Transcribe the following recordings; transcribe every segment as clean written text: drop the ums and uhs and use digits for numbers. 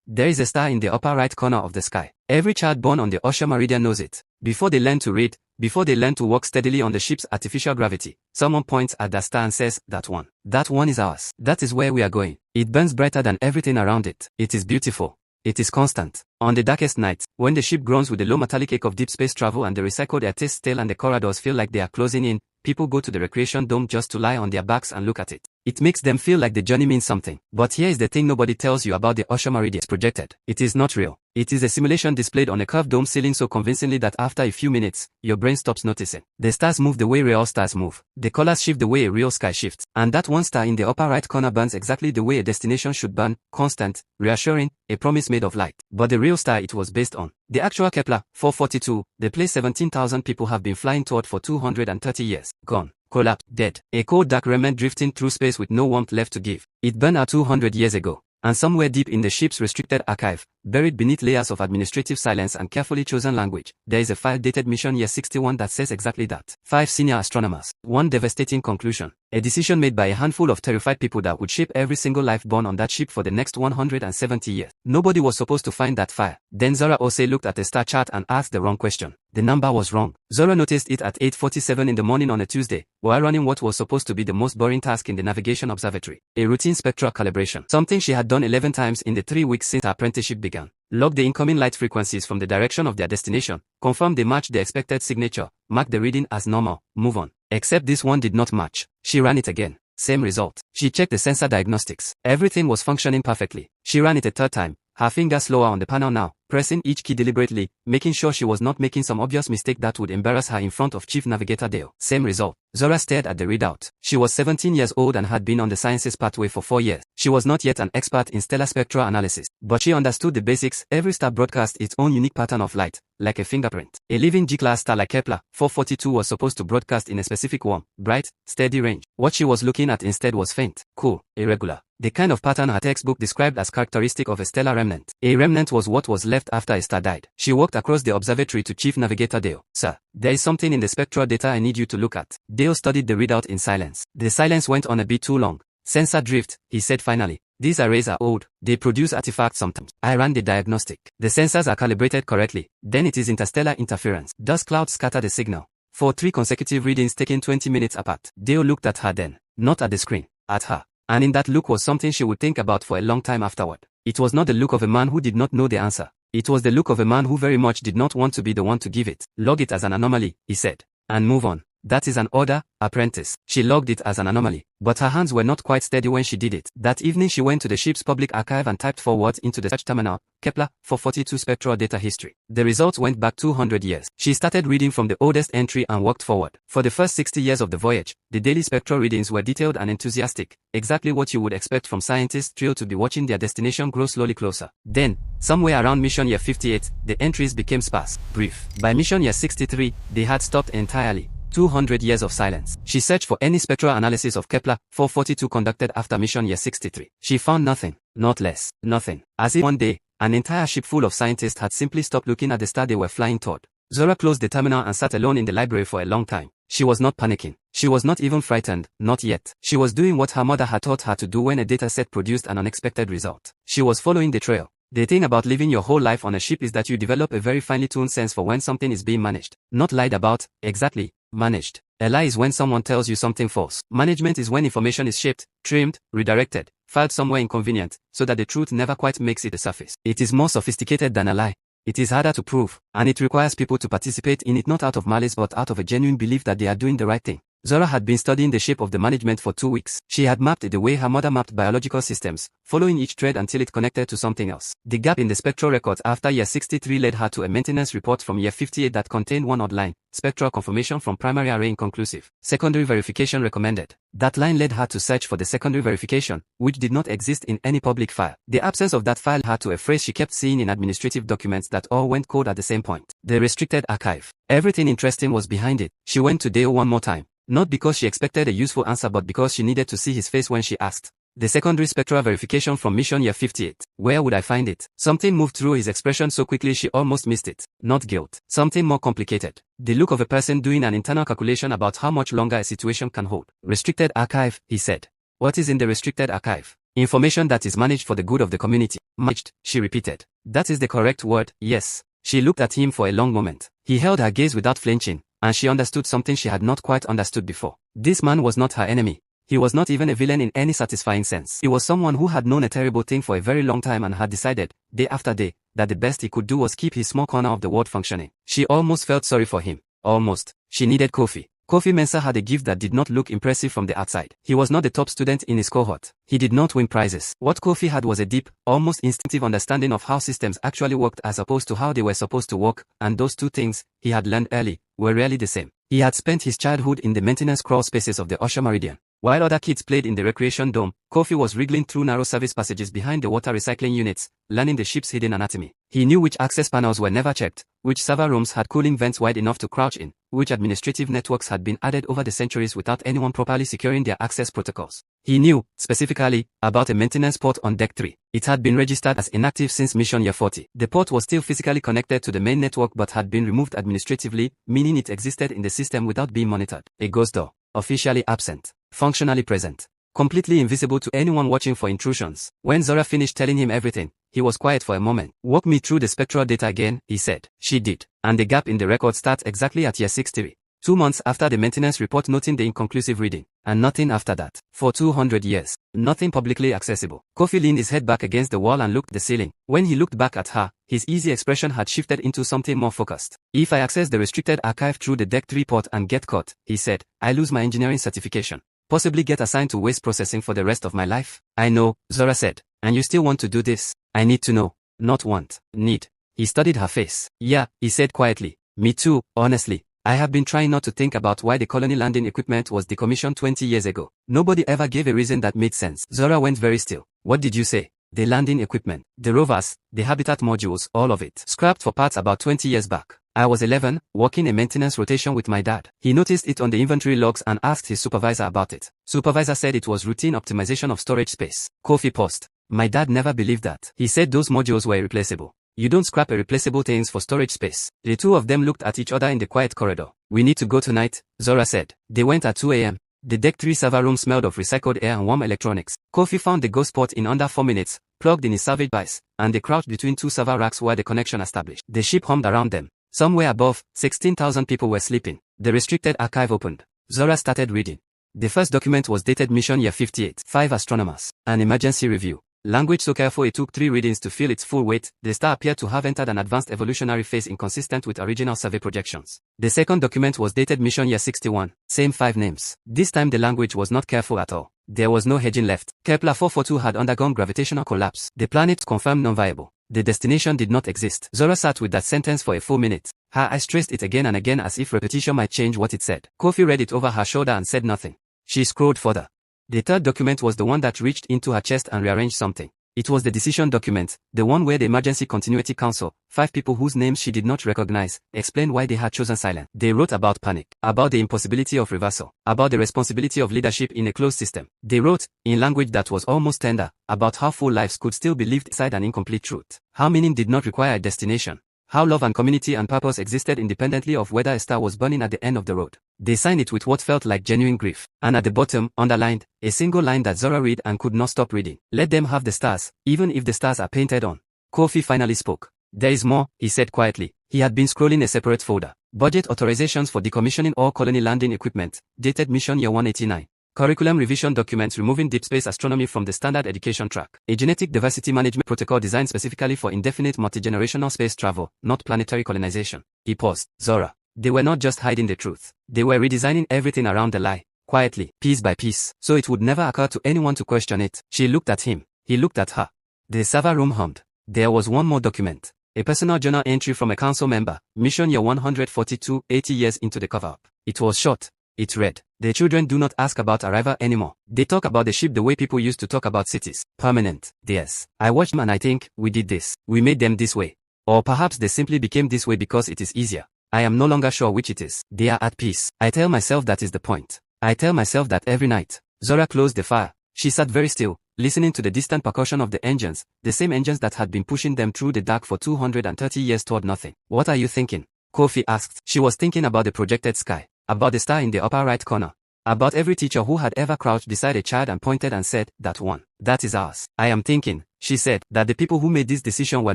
There is a star in the upper right corner of the sky. Every child born on the Osher Meridian knows it. Before they learn to read, before they learn to walk steadily on the ship's artificial gravity, someone points at that star and says, that one is ours. That is where we are going. It burns brighter than everything around it. It is beautiful. It is constant. On the darkest nights, when the ship groans with the low metallic ache of deep space travel and the recycled air tastes stale and the corridors feel like they are closing in, people go to the recreation dome just to lie on their backs and look at it. It makes them feel like the journey means something. But here is the thing nobody tells you about the Osher Meridian. It's projected. It is not real. It is a simulation displayed on a curved dome ceiling so convincingly that after a few minutes, your brain stops noticing. The stars move the way real stars move. The colors shift the way a real sky shifts. And that one star in the upper right corner burns exactly the way a destination should burn, constant, reassuring, a promise made of light. But the real star it was based on, the actual Kepler 442, the place 17,000 people have been flying toward for 230 years, gone. Collapsed, dead. A cold dark remnant drifting through space with no warmth left to give. It burned out 200 years ago. And somewhere deep in the ship's restricted archive, buried beneath layers of administrative silence and carefully chosen language, there is a file dated mission year 61 that says exactly that. 5 senior astronomers. One devastating conclusion. A decision made by a handful of terrified people that would shape every single life born on that ship for the next 170 years. Nobody was supposed to find that file. Then Zora Osei looked at the star chart and asked the wrong question. The number was wrong. Zora noticed it at 8:47 in the morning on a Tuesday, while running what was supposed to be the most boring task in the navigation observatory. A routine spectral calibration. Something she had done 11 times in the 3 weeks since her apprenticeship began. Log the incoming light frequencies from the direction of their destination, confirm they match the expected signature, mark the reading as normal, move on. Except this one did not match. She ran it again. Same result. She checked the sensor diagnostics. Everything was functioning perfectly. She ran it a third time, her finger slower on the panel now, pressing each key deliberately, making sure she was not making some obvious mistake that would embarrass her in front of Chief Navigator Dale. Same result. Zora stared at the readout. She was 17 years old and had been on the sciences pathway for 4 years. She was not yet an expert in stellar spectral analysis, but she understood the basics. Every star broadcasts its own unique pattern of light, like a fingerprint. A living G-class star like Kepler 442 was supposed to broadcast in a specific warm, bright, steady range. What she was looking at instead was faint, cool, irregular. The kind of pattern her textbook described as characteristic of a stellar remnant. A remnant was what was left after a star died. She walked across the observatory to Chief Navigator Dale. Sir, there is something in the spectral data I need you to look at. Dale studied the readout in silence. The silence went on a bit too long. Sensor drift, he said finally. These arrays are old. They produce artifacts sometimes. I ran the diagnostic. The sensors are calibrated correctly. Then it is interstellar interference. Dust clouds scatter the signal. For 3 consecutive readings taken 20 minutes apart. Dale looked at her then. Not at the screen. At her. And in that look was something she would think about for a long time afterward. It was not the look of a man who did not know the answer. It was the look of a man who very much did not want to be the one to give it. Log it as an anomaly, he said. And move on. That is an order, apprentice. She logged it as an anomaly. But her hands were not quite steady when she did it. That evening she went to the ship's public archive and typed 4 words into the search terminal, Kepler 442 spectral data history. The results went back 200 years. She started reading from the oldest entry and worked forward. For the first 60 years of the voyage, the daily spectral readings were detailed and enthusiastic, exactly what you would expect from scientists thrilled to be watching their destination grow slowly closer. Then, somewhere around mission year 58, the entries became sparse, brief. By mission year 63, they had stopped entirely. 200 years of silence. She searched for any spectral analysis of Kepler 442 conducted after mission year 63. She found nothing, not less, nothing. As if one day, an entire ship full of scientists had simply stopped looking at the star they were flying toward. Zora closed the terminal and sat alone in the library for a long time. She was not panicking. She was not even frightened, not yet. She was doing what her mother had taught her to do when a dataset produced an unexpected result. She was following the trail. The thing about living your whole life on a ship is that you develop a very finely tuned sense for when something is being managed. Not lied about, exactly. Managed. A lie is when someone tells you something false. Management is when information is shaped, trimmed, redirected, filed somewhere inconvenient, so that the truth never quite makes it to the surface. It is more sophisticated than a lie. It is harder to prove, and it requires people to participate in it not out of malice but out of a genuine belief that they are doing the right thing. Zora had been studying the shape of the management for 2 weeks. She had mapped it the way her mother mapped biological systems, following each thread until it connected to something else. The gap in the spectral records after year 63 led her to a maintenance report from year 58 that contained one odd line, spectral confirmation from primary array inconclusive. Secondary verification recommended. That line led her to search for the secondary verification, which did not exist in any public file. The absence of that file led her to a phrase she kept seeing in administrative documents that all went cold at the same point. The restricted archive. Everything interesting was behind it. She went to Dale one more time. Not because she expected a useful answer but because she needed to see his face when she asked. The secondary spectral verification from mission year 58. Where would I find it? Something moved through his expression so quickly she almost missed it. Not guilt. Something more complicated. The look of a person doing an internal calculation about how much longer a situation can hold. Restricted archive, he said. What is in the restricted archive? Information that is managed for the good of the community. Managed, she repeated. That is the correct word, yes. She looked at him for a long moment. He held her gaze without flinching, and she understood something she had not quite understood before. This man was not her enemy. He was not even a villain in any satisfying sense. He was someone who had known a terrible thing for a very long time and had decided, day after day, that the best he could do was keep his small corner of the world functioning. She almost felt sorry for him. Almost. She needed Kofi. Kofi Mensah had a gift that did not look impressive from the outside. He was not the top student in his cohort. He did not win prizes. What Kofi had was a deep, almost instinctive understanding of how systems actually worked as opposed to how they were supposed to work, and those two things, he had learned early, were rarely the same. He had spent his childhood in the maintenance crawl spaces of the Osher Meridian. While other kids played in the recreation dome, Kofi was wriggling through narrow service passages behind the water recycling units, learning the ship's hidden anatomy. He knew which access panels were never checked, which server rooms had cooling vents wide enough to crouch in, which administrative networks had been added over the centuries without anyone properly securing their access protocols. He knew, specifically, about a maintenance port on Deck 3. It had been registered as inactive since mission year 40. The port was still physically connected to the main network but had been removed administratively, meaning it existed in the system without being monitored. A ghost door. Officially absent. Functionally present. Completely invisible to anyone watching for intrusions. When Zora finished telling him everything, he was quiet for a moment. Walk me through the spectral data again, he said. She did. And the gap in the record starts exactly at year 63. 2 months after the maintenance report noting the inconclusive reading. And nothing after that. For 200 years. Nothing publicly accessible. Kofi leaned his head back against the wall and looked at the ceiling. When he looked back at her, his easy expression had shifted into something more focused. If I access the restricted archive through the Deck 3 port and get caught, he said, I lose my engineering certification. Possibly get assigned to waste processing for the rest of my life? I know, Zora said. And you still want to do this? I need to know. Not want. Need. He studied her face. Yeah, he said quietly. Me too, honestly. I have been trying not to think about why the colony landing equipment was decommissioned 20 years ago. Nobody ever gave a reason that made sense. Zora went very still. What did you say? The landing equipment, the rovers, the habitat modules, all of it. Scrapped for parts about 20 years back. I was 11, working a maintenance rotation with my dad. He noticed it on the inventory logs and asked his supervisor about it. Supervisor said it was routine optimization of storage space. Kofi paused. My dad never believed that. He said those modules were irreplaceable. You don't scrap irreplaceable things for storage space. The two of them looked at each other in the quiet corridor. We need to go tonight, Zora said. They went at 2 a.m. The Deck 3 server room smelled of recycled air and warm electronics. Kofi found the ghost port in under 4 minutes, plugged in his salvage bice, and they crouched between 2 server racks where the connection established. The ship hummed around them. Somewhere above, 16,000 people were sleeping. The restricted archive opened. Zora started reading. The first document was dated mission year 58. 5 astronomers. An emergency review. Language so careful it took 3 readings to feel its full weight. The star appeared to have entered an advanced evolutionary phase inconsistent with original survey projections. The second document was dated mission year 61. Same 5 names. This time the language was not careful at all. There was no hedging left. Kepler 442 had undergone gravitational collapse. The planet confirmed non-viable. The destination did not exist. Zora sat with that sentence for a full minute. Her eyes traced it again and again as if repetition might change what it said. Kofi read it over her shoulder and said nothing. She scrolled further. The third document was the one that reached into her chest and rearranged something. It was the decision document, the one where the Emergency Continuity Council, 5 people whose names she did not recognize, explained why they had chosen silence. They wrote about panic, about the impossibility of reversal, about the responsibility of leadership in a closed system. They wrote, in language that was almost tender, about how full lives could still be lived inside an incomplete truth. How meaning did not require a destination. How love and community and purpose existed independently of whether a star was burning at the end of the road. They signed it with what felt like genuine grief. And at the bottom, underlined, a single line that Zora read and could not stop reading. Let them have the stars, even if the stars are painted on. Kofi finally spoke. There is more, he said quietly. He had been scrolling a separate folder. Budget authorizations for decommissioning all colony landing equipment, dated mission year 189. Curriculum revision documents removing deep space astronomy from the standard education track. A genetic diversity management protocol designed specifically for indefinite multigenerational space travel, not planetary colonization. He paused. Zora. They were not just hiding the truth. They were redesigning everything around the lie. Quietly, piece by piece, so it would never occur to anyone to question it. She looked at him. He looked at her. The server room hummed. There was one more document. A personal journal entry from a council member, mission year 142, 80 years into the cover-up. It was short. It read, the children do not ask about arrival anymore. They talk about the ship the way people used to talk about cities. Permanent. Yes. I watched them and I think, we did this. We made them this way. Or perhaps they simply became this way because it is easier. I am no longer sure which it is. They are at peace. I tell myself that is the point. I tell myself that every night. Zora closed the fire. She sat very still, listening to the distant percussion of the engines, the same engines that had been pushing them through the dark for 230 years toward nothing. What are you thinking? Kofi asked. She was thinking about the projected sky. About the star in the upper right corner. About every teacher who had ever crouched beside a child and pointed and said, that one. That is ours. I am thinking, she said, that the people who made this decision were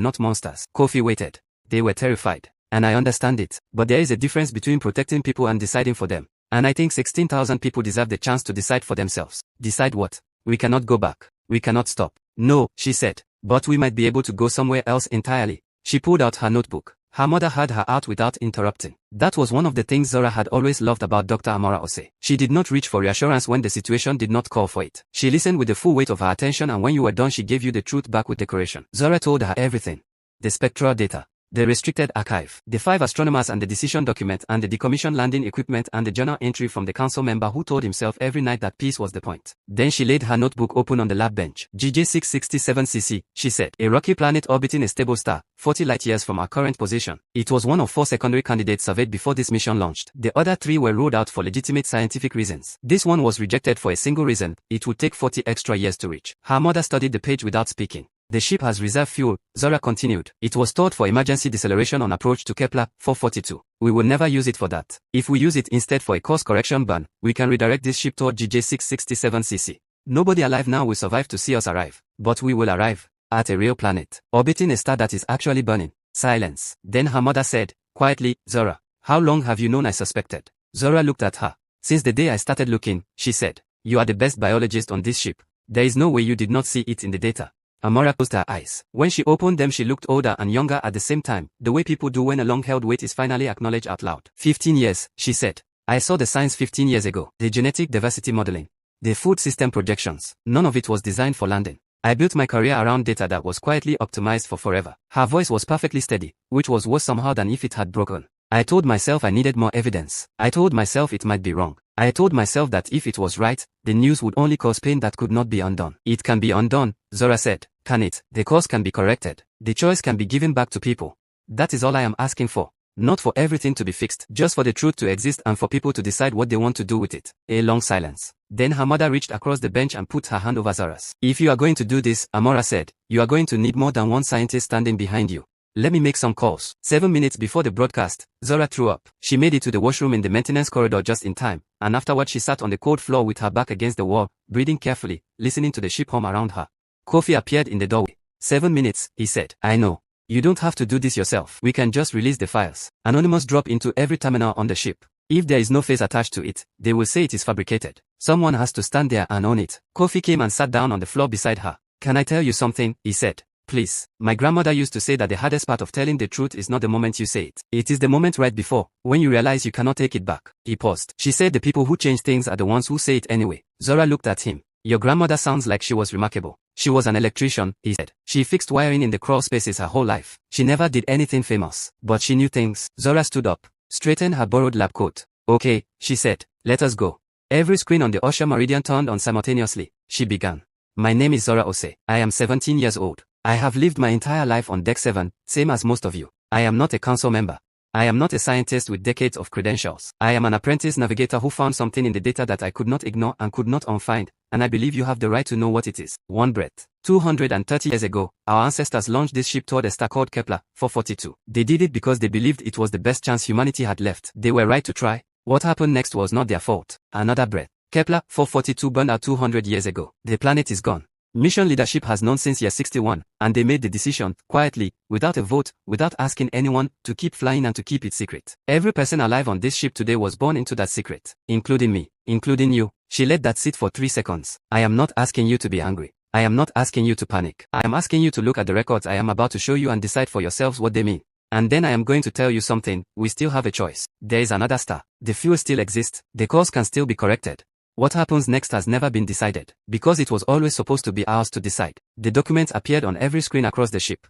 not monsters. Kofi waited. They were terrified. And I understand it. But there is a difference between protecting people and deciding for them. And I think 16,000 people deserve the chance to decide for themselves. Decide what? We cannot go back. We cannot stop. No, she said. But we might be able to go somewhere else entirely. She pulled out her notebook. Her mother heard her out without interrupting. That was one of the things Zora had always loved about Dr. Amora Ose. She did not reach for reassurance when the situation did not call for it. She listened with the full weight of her attention, and when you were done she gave you the truth back with decoration. Zora told her everything. The spectral data. The restricted archive, the 5 astronomers and the decision document and the decommissioned landing equipment and the journal entry from the council member who told himself every night that peace was the point. Then she laid her notebook open on the lab bench. GJ667cc, she said, a rocky planet orbiting a stable star, 40 light-years from our current position. It was one of 4 secondary candidates surveyed before this mission launched. The other 3 were ruled out for legitimate scientific reasons. This one was rejected for a single reason: it would take 40 extra years to reach. Her mother studied the page without speaking. The ship has reserve fuel, Zora continued. It was stored for emergency deceleration on approach to Kepler 442. We will never use it for that. If we use it instead for a course correction burn, we can redirect this ship toward GJ667cc. Nobody alive now will survive to see us arrive. But we will arrive. At a real planet. Orbiting a star that is actually burning. Silence. Then her mother said, quietly, Zora, how long have you known I suspected? Zora looked at her. Since the day I started looking, she said. You are the best biologist on this ship. There is no way you did not see it in the data. Amora closed her eyes. When she opened them she looked older and younger at the same time, the way people do when a long-held wait is finally acknowledged out loud. 15 years, she said. I saw the signs 15 years ago. The genetic diversity modeling. The food system projections. None of it was designed for landing. I built my career around data that was quietly optimized for forever. Her voice was perfectly steady, which was worse somehow than if it had broken. I told myself I needed more evidence. I told myself it might be wrong. I told myself that if it was right, the news would only cause pain that could not be undone. It can be undone, Zora said. Can it? The cause can be corrected. The choice can be given back to people. That is all I am asking for. Not for everything to be fixed, just for the truth to exist and for people to decide what they want to do with it. A long silence. Then her mother reached across the bench and put her hand over Zora's. If you are going to do this, Amora said, you are going to need more than one scientist standing behind you. Let me make some calls. 7 minutes before the broadcast, Zora threw up. She made it to the washroom in the maintenance corridor just in time, and afterward she sat on the cold floor with her back against the wall, breathing carefully, listening to the ship hum around her. Kofi appeared in the doorway. 7 minutes, he said. I know. You don't have to do this yourself. We can just release the files. Anonymous drop into every terminal on the ship. If there is no face attached to it, they will say it is fabricated. Someone has to stand there and own it. Kofi came and sat down on the floor beside her. Can I tell you something? He said. Please. My grandmother used to say that the hardest part of telling the truth is not the moment you say it. It is the moment right before, when you realize you cannot take it back. He paused. She said the people who change things are the ones who say it anyway. Zora looked at him. Your grandmother sounds like she was remarkable. She was an electrician, he said. She fixed wiring in the crawl spaces her whole life. She never did anything famous, but she knew things. Zora stood up, straightened her borrowed lab coat. Okay, she said. Let us go. Every screen on the Ocean Meridian turned on simultaneously. She began. My name is Zora Ose. I am 17 years old. I have lived my entire life on Deck 7, same as most of you. I am not a council member. I am not a scientist with decades of credentials. I am an apprentice navigator who found something in the data that I could not ignore and could not unfind, and I believe you have the right to know what it is. One breath. 230 years ago, our ancestors launched this ship toward a star called Kepler 442. They did it because they believed it was the best chance humanity had left. They were right to try. What happened next was not their fault. Another breath. Kepler 442 burned out 200 years ago. The planet is gone. Mission leadership has known since year 61, and they made the decision, quietly, without a vote, without asking anyone, to keep flying and to keep it secret. Every person alive on this ship today was born into that secret, including me, including you. She let that sit for 3 seconds. I am not asking you to be angry. I am not asking you to panic. I am asking you to look at the records I am about to show you and decide for yourselves what they mean. And then I am going to tell you something. We still have a choice. There is another star. The fuel still exists. The course can still be corrected. What happens next has never been decided, because it was always supposed to be ours to decide. The documents appeared on every screen across the ship.